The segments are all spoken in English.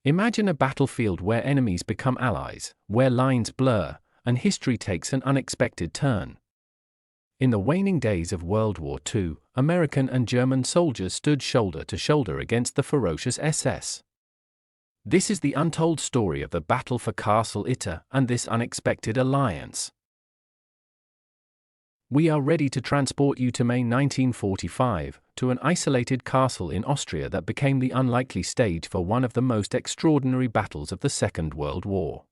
Imagine a battlefield where enemies become allies, where lines blur, and history takes an unexpected turn. In the waning days of World War II, American and German soldiers stood shoulder to shoulder against the ferocious SS. This is the untold story of the battle for Castle Itter and this unexpected alliance. We are ready to transport you to May 1945, to an isolated castle in Austria that became the unlikely stage for one of the most extraordinary battles of the Second World War.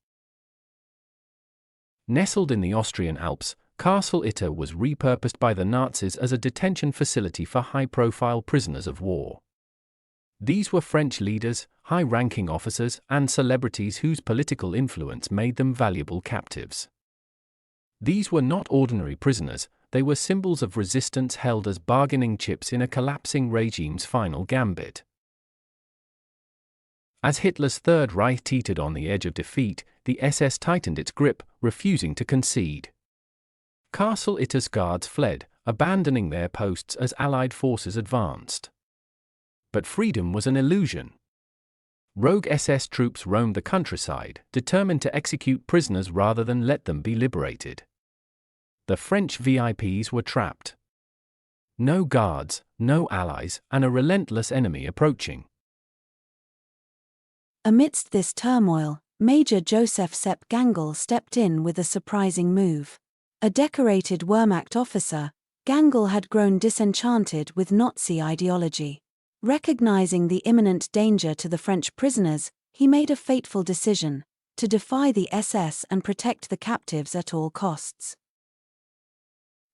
Nestled in the Austrian Alps, Castle Itter was repurposed by the Nazis as a detention facility for high-profile prisoners of war. These were French leaders, high-ranking officers, and celebrities whose political influence made them valuable captives. These were not ordinary prisoners, they were symbols of resistance held as bargaining chips in a collapsing regime's final gambit. As Hitler's Third Reich teetered on the edge of defeat, the SS tightened its grip, refusing to concede. Castle Itter's guards fled, abandoning their posts as Allied forces advanced. But freedom was an illusion. Rogue SS troops roamed the countryside, determined to execute prisoners rather than let them be liberated. The French VIPs were trapped. No guards, no allies, and a relentless enemy approaching. Amidst this turmoil, Major Joseph Sepp Gangl stepped in with a surprising move. A decorated Wehrmacht officer, Gangl had grown disenchanted with Nazi ideology. Recognizing the imminent danger to the French prisoners, he made a fateful decision: to defy the SS and protect the captives at all costs.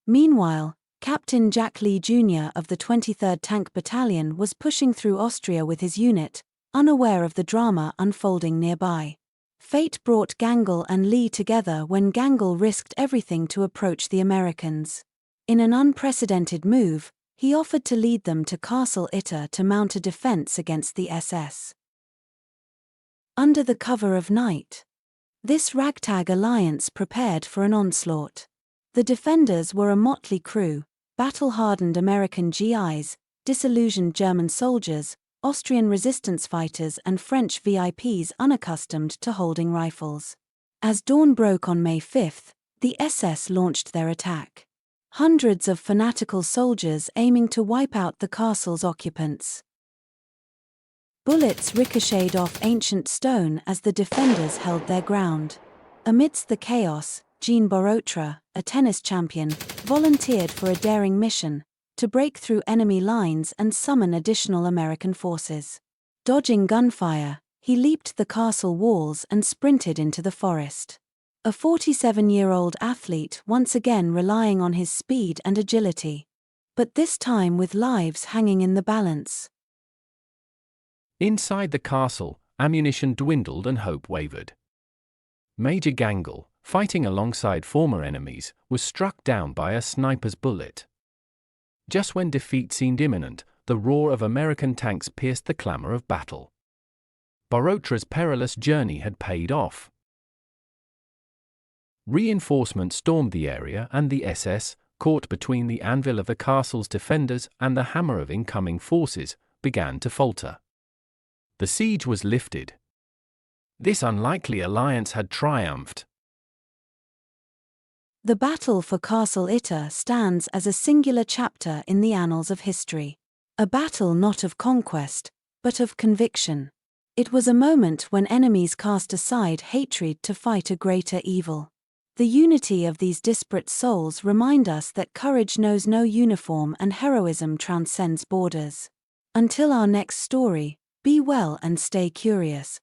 Meanwhile, Captain Jack Lee Jr. of the 23rd Tank Battalion was pushing through Austria with his unit, unaware of the drama unfolding nearby. Fate brought Gangl and Lee together when Gangl risked everything to approach the Americans. In an unprecedented move, he offered to lead them to Castle Itter to mount a defense against the SS. Under the cover of night, this ragtag alliance prepared for an onslaught. The defenders were a motley crew: battle-hardened American GIs, disillusioned German soldiers, Austrian resistance fighters, and French VIPs unaccustomed to holding rifles. As dawn broke on May 5, the SS launched their attack. Hundreds of fanatical soldiers aiming to wipe out the castle's occupants. Bullets ricocheted off ancient stone as the defenders held their ground. Amidst the chaos, Jean Barotra, a tennis champion, volunteered for a daring mission: to break through enemy lines and summon additional American forces. Dodging gunfire, he leaped the castle walls and sprinted into the forest. A 47-year-old athlete once again relying on his speed and agility. But this time with lives hanging in the balance. Inside the castle, ammunition dwindled and hope wavered. Major Gangl, fighting alongside former enemies, was struck down by a sniper's bullet. Just when defeat seemed imminent, the roar of American tanks pierced the clamor of battle. Barotra's perilous journey had paid off. Reinforcements stormed the area and the SS, caught between the anvil of the castle's defenders and the hammer of incoming forces, began to falter. The siege was lifted. This unlikely alliance had triumphed. The battle for Castle Itter stands as a singular chapter in the annals of history. A battle not of conquest, but of conviction. It was a moment when enemies cast aside hatred to fight a greater evil. The unity of these disparate souls remind us that courage knows no uniform and heroism transcends borders. Until our next story, be well and stay curious.